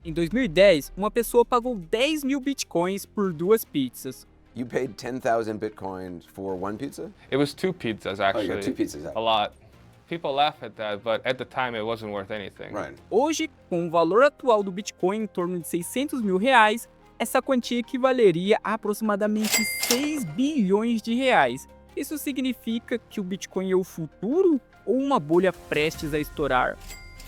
Em 2010, uma pessoa pagou 10 mil bitcoins por 2 pizzas. You paid 10,000 Bitcoin for one pizza? It was 2 pizzas, Oh, actually. you got two pizzas. A lot. People laugh at that, but at the time it wasn't worth anything. Right. Hoje, com o valor atual do Bitcoin em torno de 600 mil reais, essa quantia equivaleria a aproximadamente 6 bilhões de reais. Isso significa que o Bitcoin é o futuro ou uma bolha prestes a estourar?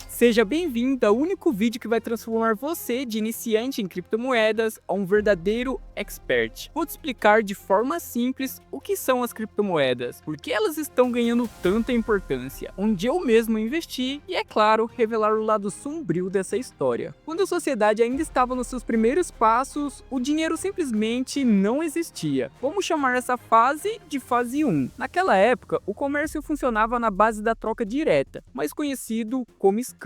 Seja bem-vindo ao único vídeo que vai transformar você de iniciante em criptomoedas a um verdadeiro expert. Vou te explicar de forma simples o que são as criptomoedas, por que elas estão ganhando tanta importância, onde eu mesmo investi e, é claro, revelar o lado sombrio dessa história. Quando a sociedade ainda estava nos seus primeiros passos, o dinheiro simplesmente não existia. Vamos chamar essa fase de fase 1. Naquela época, o comércio funcionava na base da troca direta, mais conhecido como escambo.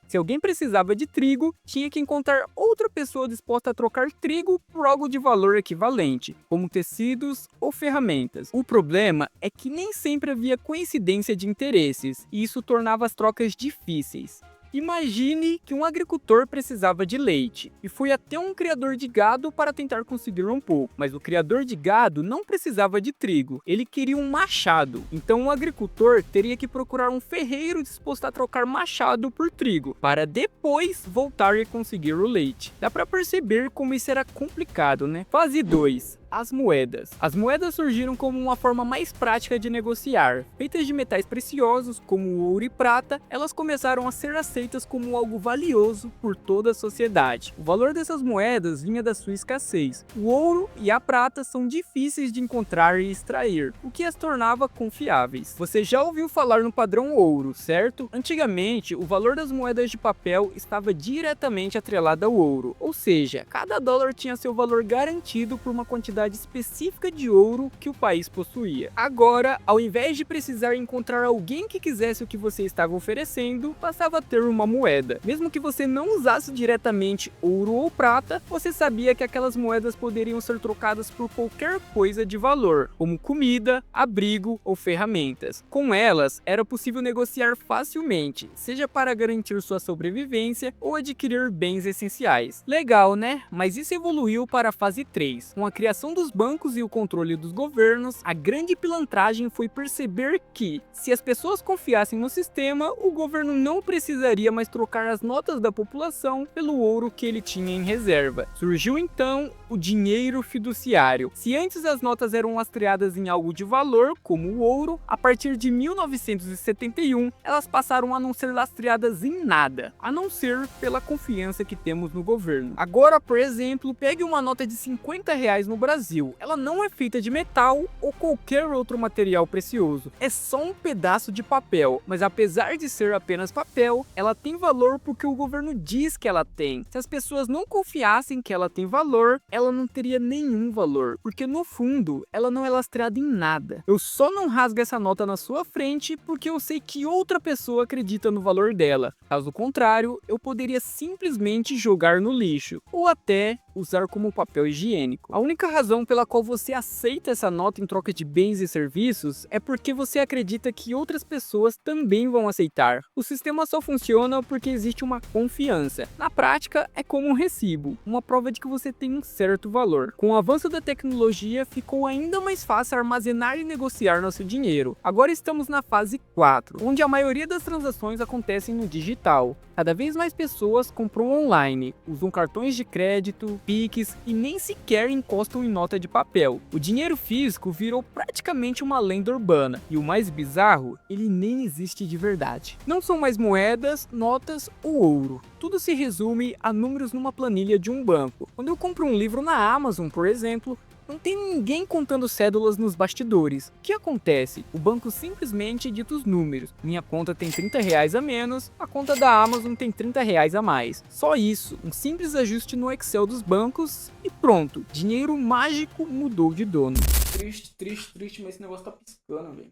Se alguém precisava de trigo, tinha que encontrar outra pessoa disposta a trocar trigo por algo de valor equivalente, como tecidos ou ferramentas. O problema é que nem sempre havia coincidência de interesses, e isso tornava as trocas difíceis. Imagine que um agricultor precisava de leite e foi até um criador de gado para tentar conseguir um pouco, mas o criador de gado não precisava de trigo, ele queria um machado. Então o agricultor teria que procurar um ferreiro disposto a trocar machado por trigo, para depois voltar e conseguir o leite. Dá para perceber como isso era complicado, né? Fase 2. As moedas. As moedas surgiram como uma forma mais prática de negociar. Feitas de metais preciosos, como o ouro e prata, elas começaram a ser aceitas como algo valioso por toda a sociedade. O valor dessas moedas vinha da sua escassez. O ouro e a prata são difíceis de encontrar e extrair, o que as tornava confiáveis. Você já ouviu falar no padrão ouro, certo? Antigamente, o valor das moedas de papel estava diretamente atrelado ao ouro, ou seja, cada dólar tinha seu valor garantido por uma quantidade específica de ouro que o país possuía. Agora, ao invés de precisar encontrar alguém que quisesse o que você estava oferecendo, passava a ter uma moeda. Mesmo que você não usasse diretamente ouro ou prata, você sabia que aquelas moedas poderiam ser trocadas por qualquer coisa de valor, como comida, abrigo ou ferramentas. Com elas, era possível negociar facilmente, seja para garantir sua sobrevivência ou adquirir bens essenciais. Legal, né? Mas isso evoluiu para a fase 3, com a criação dos bancos e o controle dos governos. A grande pilantragem foi perceber que, se as pessoas confiassem no sistema, o governo não precisaria mais trocar as notas da população pelo ouro que ele tinha em reserva. Surgiu então o dinheiro fiduciário. Se antes as notas eram lastreadas em algo de valor, como o ouro, a partir de 1971, elas passaram a não ser lastreadas em nada, a não ser pela confiança que temos no governo. Agora, por exemplo, pegue uma nota de 50 reais no Brasil. Ela não é feita de metal ou qualquer outro material precioso. É só um pedaço de papel, mas apesar de ser apenas papel, ela tem valor porque o governo diz que ela tem. Se as pessoas não confiassem que ela tem valor, ela não teria nenhum valor, porque no fundo, ela não é lastreada em nada. Eu só não rasgo essa nota na sua frente porque eu sei que outra pessoa acredita no valor dela. Caso contrário, eu poderia simplesmente jogar no lixo, ou até usar como papel higiênico. A única razão pela qual você aceita essa nota em troca de bens e serviços é porque você acredita que outras pessoas também vão aceitar. O sistema só funciona porque existe uma confiança. Na prática, é como um recibo, uma prova de que você tem um certo valor. Com o avanço da tecnologia, ficou ainda mais fácil armazenar e negociar nosso dinheiro. Agora estamos na fase 4, onde a maioria das transações acontecem no digital. Cada vez mais pessoas compram online, usam cartões de crédito, Pix e nem sequer encostam em nota de papel. O dinheiro físico virou praticamente uma lenda urbana, e o mais bizarro, ele nem existe de verdade. Não são mais moedas, notas ou ouro. Tudo se resume a números numa planilha de um banco. Quando eu compro um livro na Amazon, por exemplo, não tem ninguém contando cédulas nos bastidores. O que acontece? O banco simplesmente dita os números. Minha conta tem 30 reais a menos, a conta da Amazon tem 30 reais a mais. Só isso, um simples ajuste no Excel dos bancos e pronto. Dinheiro mágico mudou de dono. Triste, mas esse negócio tá piscando, velho.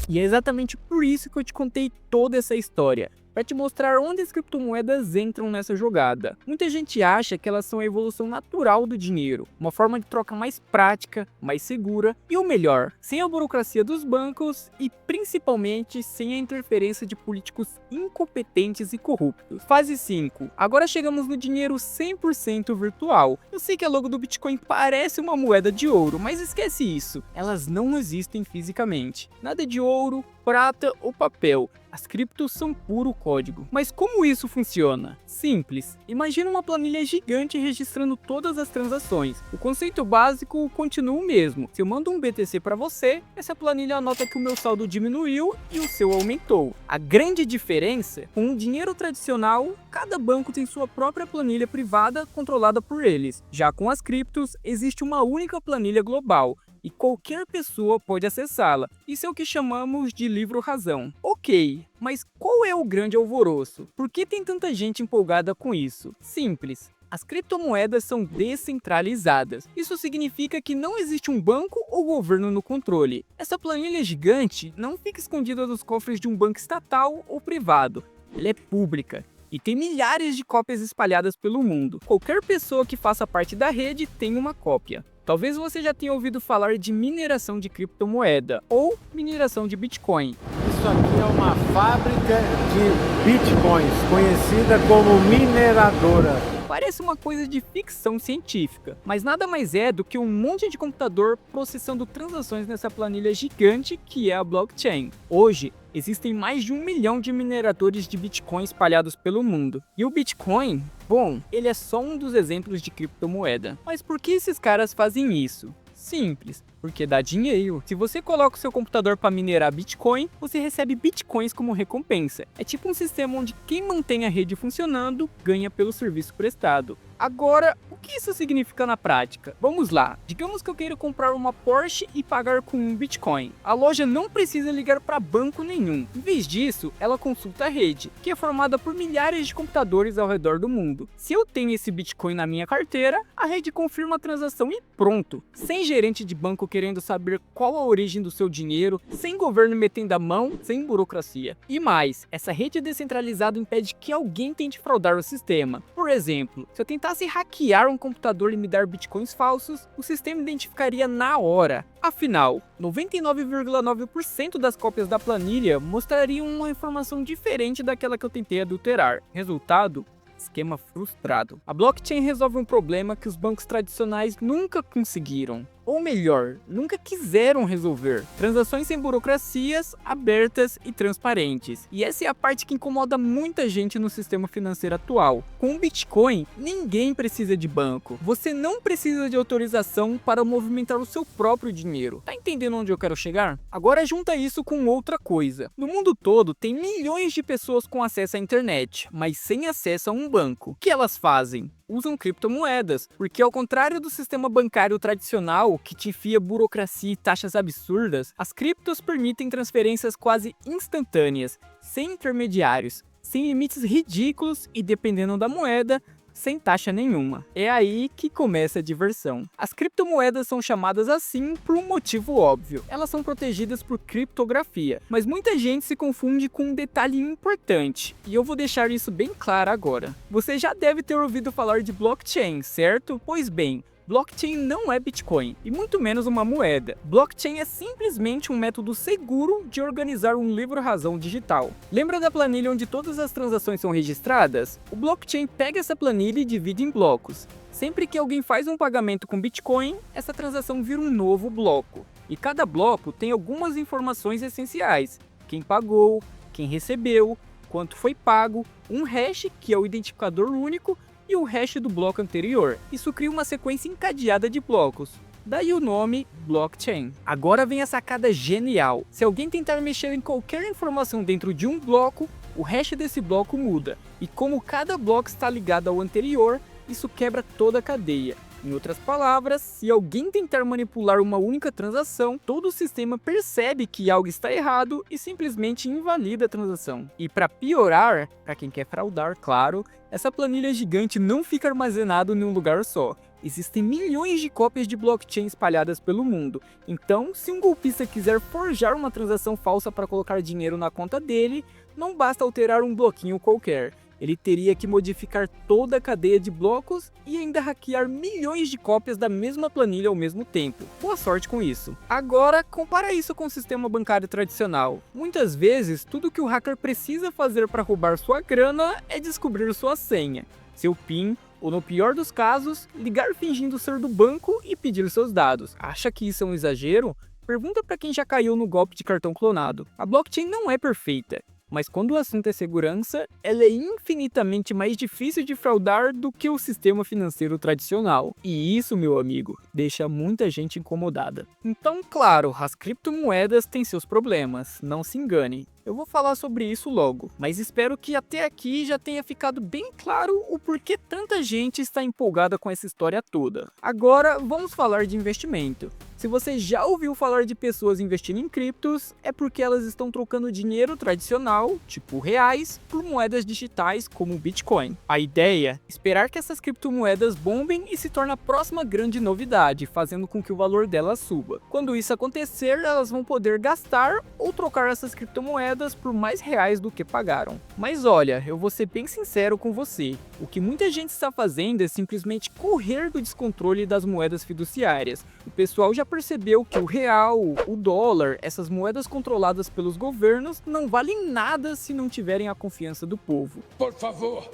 E é exatamente por isso que eu te contei toda essa história. para te mostrar onde as criptomoedas entram nessa jogada. Muita gente acha que elas são a evolução natural do dinheiro, uma forma de troca mais prática, mais segura e o melhor, sem a burocracia dos bancos e principalmente sem a interferência de políticos incompetentes e corruptos. Fase 5. Agora chegamos no dinheiro 100% virtual. Eu sei que a logo do Bitcoin parece uma moeda de ouro, mas esquece isso, elas não existem fisicamente. Nada de ouro, prata ou papel. As criptos são puro código. Mas como isso funciona? Simples. Imagina uma planilha gigante registrando todas as transações. O conceito básico continua o mesmo. Se eu mando um BTC para você, essa planilha anota que o meu saldo diminuiu e o seu aumentou. A grande diferença, com o dinheiro tradicional, cada banco tem sua própria planilha privada controlada por eles. Já com as criptos, existe uma única planilha global e qualquer pessoa pode acessá-la. Isso é o que chamamos de livro-razão. Ok, mas qual é o grande alvoroço? Por que tem tanta gente empolgada com isso? Simples. As criptomoedas são descentralizadas. Isso significa que não existe um banco ou governo no controle. Essa planilha gigante não fica escondida nos cofres de um banco estatal ou privado. Ela é pública e tem milhares de cópias espalhadas pelo mundo. Qualquer pessoa que faça parte da rede tem uma cópia. Talvez você já tenha ouvido falar de mineração de criptomoeda ou mineração de Bitcoin. Isso aqui é uma fábrica de bitcoins, conhecida como mineradora. Parece uma coisa de ficção científica, mas nada mais é do que um monte de computador processando transações nessa planilha gigante que é a blockchain. Hoje, existem mais de 1 milhão de mineradores de Bitcoin espalhados pelo mundo. E o Bitcoin, bom, ele é só um dos exemplos de criptomoeda. Mas por que esses caras fazem isso? Simples, porque dá dinheiro. Se você coloca o seu computador para minerar Bitcoin, você recebe Bitcoins como recompensa. É tipo um sistema onde quem mantém a rede funcionando ganha pelo serviço prestado. Agora, o que isso significa na prática? Vamos lá, digamos que eu queira comprar uma Porsche e pagar com um Bitcoin. A loja não precisa ligar para banco nenhum. Em vez disso, ela consulta a rede, que é formada por milhares de computadores ao redor do mundo. Se eu tenho esse Bitcoin na minha carteira, a rede confirma a transação e pronto. Sem gerente de banco querendo saber qual a origem do seu dinheiro, sem governo metendo a mão, sem burocracia. E mais, essa rede descentralizada impede que alguém tente fraudar o sistema. Por exemplo, se eu tentasse hackear um computador e me dar bitcoins falsos, o sistema identificaria na hora. Afinal, 99,9% das cópias da planilha mostrariam uma informação diferente daquela que eu tentei adulterar. Resultado? Esquema frustrado. A blockchain resolve um problema que os bancos tradicionais nunca conseguiram. Ou melhor, nunca quiseram resolver. Transações sem burocracias, abertas e transparentes. E essa é a parte que incomoda muita gente no sistema financeiro atual. Com o Bitcoin, ninguém precisa de banco. Você não precisa de autorização para movimentar o seu próprio dinheiro. Tá entendendo onde eu quero chegar? Agora junta isso com outra coisa. No mundo todo, tem milhões de pessoas com acesso à internet, mas sem acesso a um banco. O que elas fazem? Usam criptomoedas, porque ao contrário do sistema bancário tradicional, que te enfia burocracia e taxas absurdas, as criptos permitem transferências quase instantâneas, sem intermediários, sem limites ridículos e, dependendo da moeda, sem taxa nenhuma. É aí que começa a diversão. As criptomoedas são chamadas assim por um motivo óbvio. Elas são protegidas por criptografia, mas muita gente se confunde com um detalhe importante, e eu vou deixar isso bem claro agora. Você já deve ter ouvido falar de blockchain, certo? Pois bem, blockchain não é Bitcoin, e muito menos uma moeda. Blockchain é simplesmente um método seguro de organizar um livro-razão digital. Lembra da planilha onde todas as transações são registradas? O blockchain pega essa planilha e divide em blocos. Sempre que alguém faz um pagamento com Bitcoin, essa transação vira um novo bloco. E cada bloco tem algumas informações essenciais: quem pagou, quem recebeu, quanto foi pago, um hash, que é o identificador único, e o hash do bloco anterior. Isso cria uma sequência encadeada de blocos. Daí o nome blockchain. Agora vem a sacada genial. Se alguém tentar mexer em qualquer informação dentro de um bloco, o hash desse bloco muda. E como cada bloco está ligado ao anterior, isso quebra toda a cadeia. Em outras palavras, se alguém tentar manipular uma única transação, todo o sistema percebe que algo está errado e simplesmente invalida a transação. E para piorar, para quem quer fraudar, claro, essa planilha gigante não fica armazenada em um lugar só. existem milhões de cópias de blockchain espalhadas pelo mundo. Então, se um golpista quiser forjar uma transação falsa para colocar dinheiro na conta dele, não basta alterar um bloquinho qualquer. Ele teria que modificar toda a cadeia de blocos e ainda hackear milhões de cópias da mesma planilha ao mesmo tempo. Boa sorte com isso. Agora, compara isso com o sistema bancário tradicional. Muitas vezes, tudo que o hacker precisa fazer para roubar sua grana é descobrir sua senha, seu PIN, ou no pior dos casos, ligar fingindo ser do banco e pedir seus dados. Acha que isso é um exagero? Pergunta para quem já caiu no golpe de cartão clonado. A blockchain não é perfeita, mas quando o assunto é segurança, ela é infinitamente mais difícil de fraudar do que o sistema financeiro tradicional. E isso, meu amigo, deixa muita gente incomodada. Então, claro, as criptomoedas têm seus problemas, não se engane. Eu vou falar sobre isso logo, mas espero que até aqui já tenha ficado bem claro o porquê tanta gente está empolgada com essa história toda. Agora, vamos falar de investimento. Se você já ouviu falar de pessoas investindo em criptos, é porque elas estão trocando dinheiro tradicional, tipo reais, por moedas digitais como o Bitcoin. A ideia é esperar que essas criptomoedas bombem e se torne a próxima grande novidade, fazendo com que o valor delas suba. Quando isso acontecer, elas vão poder gastar ou trocar essas criptomoedas por mais reais do que pagaram. Mas olha, eu vou ser bem sincero com você, o que muita gente está fazendo é simplesmente correr do descontrole das moedas fiduciárias. O pessoal já percebeu que o real, o dólar, essas moedas controladas pelos governos não valem nada se não tiverem a confiança do povo. Por favor,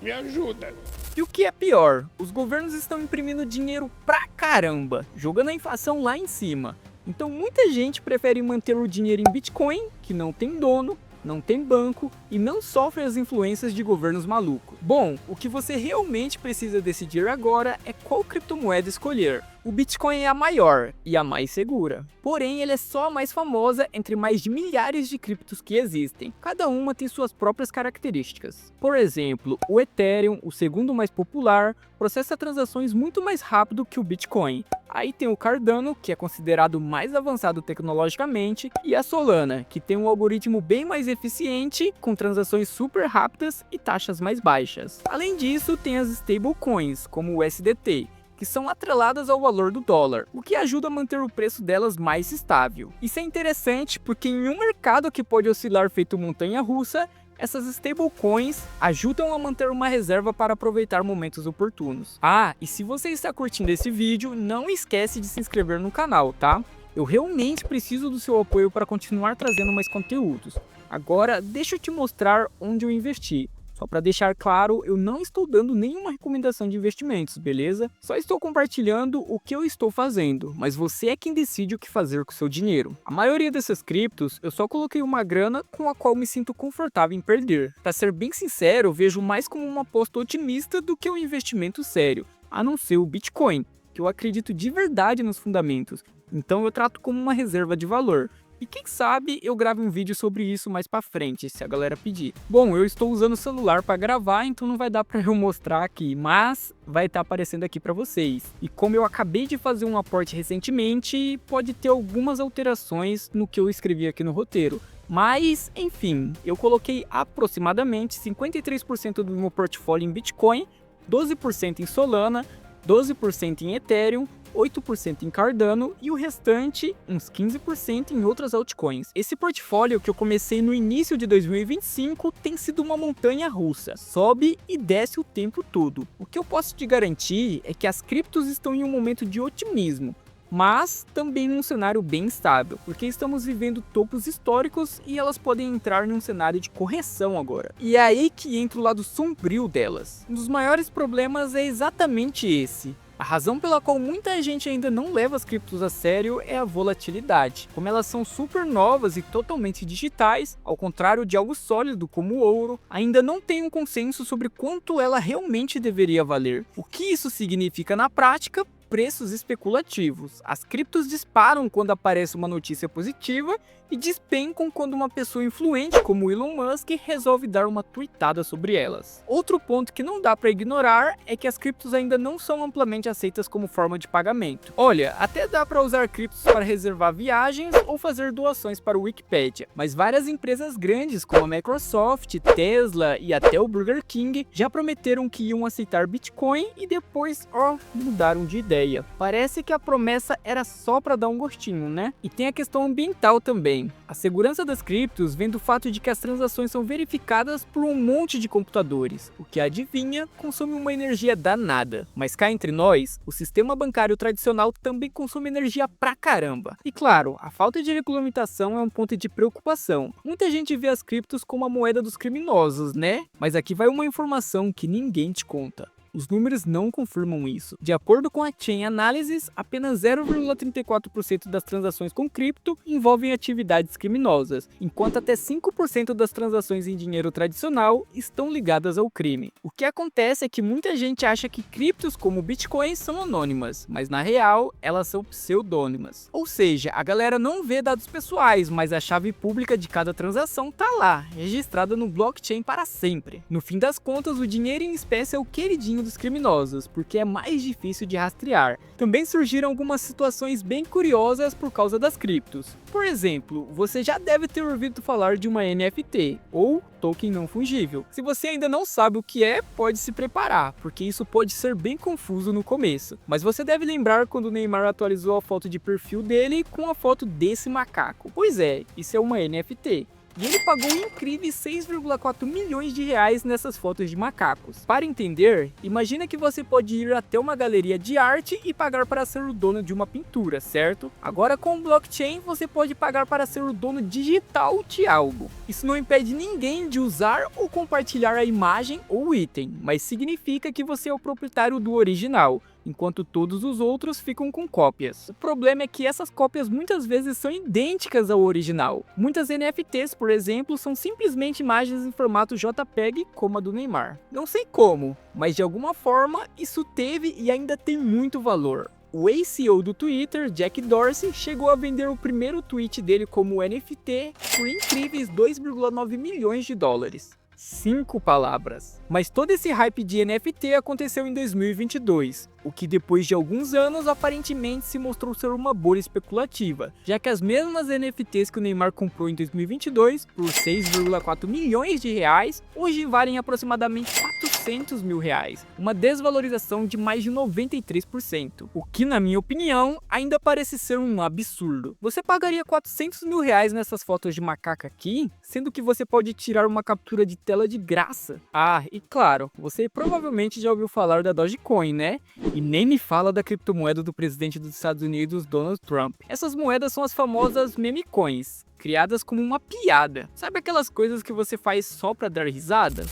me ajuda. E o que é pior, os governos estão imprimindo dinheiro pra caramba, jogando a inflação lá em cima. Então muita gente prefere manter o dinheiro em Bitcoin, que não tem dono, não tem banco e não sofre as influências de governos malucos. Bom, o que você realmente precisa decidir agora é qual criptomoeda escolher. O Bitcoin é a maior e a mais segura, porém ele é só a mais famosa entre mais de milhares de criptos que existem. Cada uma tem suas próprias características. Por exemplo, o Ethereum, o segundo mais popular, processa transações muito mais rápido que o Bitcoin. Aí tem o Cardano, que é considerado mais avançado tecnologicamente, e a Solana, que tem um algoritmo bem mais eficiente, com transações super rápidas e taxas mais baixas. Além disso, tem as stablecoins, como o USDT, que são atreladas ao valor do dólar, o que ajuda a manter o preço delas mais estável. Isso é interessante porque em um mercado que pode oscilar feito montanha-russa, essas stablecoins ajudam a manter uma reserva para aproveitar momentos oportunos. Ah, e se você está curtindo esse vídeo, não esquece de se inscrever no canal, tá? Eu realmente preciso do seu apoio para continuar trazendo mais conteúdos. Agora, deixa eu te mostrar onde eu investi. Só para deixar claro, eu não estou dando nenhuma recomendação de investimentos, beleza? Só estou compartilhando o que eu estou fazendo, mas você é quem decide o que fazer com o seu dinheiro. A maioria dessas criptos, eu só coloquei uma grana com a qual me sinto confortável em perder. Para ser bem sincero, eu vejo mais como uma aposta otimista do que um investimento sério, a não ser o Bitcoin, que eu acredito de verdade nos fundamentos, então eu trato como uma reserva de valor. E quem sabe eu grave um vídeo sobre isso mais pra frente, se a galera pedir. Bom, eu estou usando o celular para gravar, então não vai dar para eu mostrar aqui, mas vai estar aparecendo aqui para vocês. E como eu acabei de fazer um aporte recentemente, pode ter algumas alterações no que eu escrevi aqui no roteiro. Mas, enfim, eu coloquei aproximadamente 53% do meu portfólio em Bitcoin, 12% em Solana, 12% em Ethereum, 8% em Cardano e o restante, uns 15% em outras altcoins. Esse portfólio que eu comecei no início de 2025 tem sido uma montanha russa, sobe e desce o tempo todo. O que eu posso te garantir é que as criptos estão em um momento de otimismo, mas também num cenário bem instável, porque estamos vivendo topos históricos e elas podem entrar num cenário de correção agora. E é aí que entra o lado sombrio delas. Um dos maiores problemas é exatamente esse. A razão pela qual muita gente ainda não leva as criptos a sério é a volatilidade. Como elas são super novas e totalmente digitais, ao contrário de algo sólido como o ouro, ainda não tem um consenso sobre quanto ela realmente deveria valer. O que isso significa na prática? preços especulativos. As criptos disparam quando aparece uma notícia positiva e despencam quando uma pessoa influente como Elon Musk resolve dar uma tweetada sobre elas. Outro ponto que não dá para ignorar é que as criptos ainda não são amplamente aceitas como forma de pagamento. Olha, até dá para usar criptos para reservar viagens ou fazer doações para o Wikipedia, mas várias empresas grandes como a Microsoft, Tesla e até o Burger King já prometeram que iam aceitar Bitcoin e depois, mudaram de ideia. Parece que a promessa era só para dar um gostinho, né? E tem a questão ambiental também. A segurança das criptos vem do fato de que as transações são verificadas por um monte de computadores, o que, adivinha, consome uma energia danada. Mas cá entre nós, o sistema bancário tradicional também consome energia pra caramba. E claro, a falta de regulamentação é um ponto de preocupação. Muita gente vê as criptos como a moeda dos criminosos, né? Mas aqui vai uma informação que ninguém te conta. Os números não confirmam isso. De acordo com a Chain Analysis, apenas 0,34% das transações com cripto envolvem atividades criminosas, enquanto até 5% das transações em dinheiro tradicional estão ligadas ao crime. O que acontece é que muita gente acha que criptos como Bitcoin são anônimas, mas na real, elas são pseudônimas. Ou seja, a galera não vê dados pessoais, mas a chave pública de cada transação tá lá, registrada no blockchain para sempre. No fim das contas, o dinheiro em espécie é o queridinho dos criminosos, porque é mais difícil de rastrear. Também surgiram algumas situações bem curiosas por causa das criptos. Por exemplo, você já deve ter ouvido falar de uma NFT, ou token não fungível. Se você ainda não sabe o que é, pode se preparar, porque isso pode ser bem confuso no começo. Mas você deve lembrar quando o Neymar atualizou a foto de perfil dele com a foto desse macaco. Pois é, isso é uma NFT. E ele pagou incríveis 6,4 milhões de reais nessas fotos de macacos. Para entender, imagina que você pode ir até uma galeria de arte e pagar para ser o dono de uma pintura, certo? Agora com o blockchain você pode pagar para ser o dono digital de algo. Isso não impede ninguém de usar ou compartilhar a imagem ou item, mas significa que você é o proprietário do original, enquanto todos os outros ficam com cópias. O problema é que essas cópias muitas vezes são idênticas ao original. Muitas NFTs, por exemplo, são simplesmente imagens em formato JPEG, como a do Neymar. Não sei como, mas de alguma forma isso teve e ainda tem muito valor. O ex-CEO do Twitter, Jack Dorsey, chegou a vender o primeiro tweet dele como NFT por incríveis 2,9 milhões de dólares. 5 palavras. Mas todo esse hype de NFT aconteceu em 2022, o que depois de alguns anos aparentemente se mostrou ser uma bolha especulativa, já que as mesmas NFTs que o Neymar comprou em 2022 por 6,4 milhões de reais, hoje valem aproximadamente 400 mil reais, uma desvalorização de mais de 93%, o que na minha opinião ainda parece ser um absurdo. Você pagaria 400 mil reais nessas fotos de macaca aqui, sendo que você pode tirar uma captura de tela de graça? Ah, e claro, você provavelmente já ouviu falar da Dogecoin, né? E nem me fala da criptomoeda do presidente dos Estados Unidos, Donald Trump. Essas moedas são as famosas meme coins, criadas como uma piada. Sabe aquelas coisas que você faz só pra dar risada?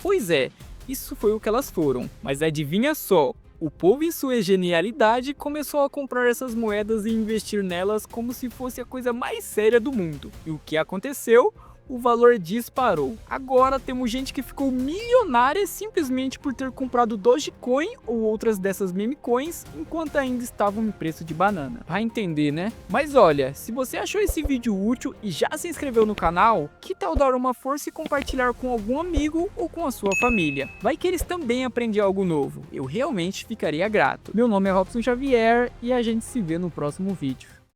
Pois é, isso foi o que elas foram. Mas adivinha só, o povo em sua genialidade começou a comprar essas moedas e investir nelas como se fosse a coisa mais séria do mundo. E o que aconteceu? O valor disparou. Agora temos gente que ficou milionária simplesmente por ter comprado Dogecoin ou outras dessas meme coins enquanto ainda estavam em preço de banana. Vai entender, né? Mas olha, se você achou esse vídeo útil e já se inscreveu no canal, que tal dar uma força e compartilhar com algum amigo ou com a sua família? Vai que eles também aprendem algo novo. Eu realmente ficaria grato. Meu nome é Robson Xavier e a gente se vê no próximo vídeo.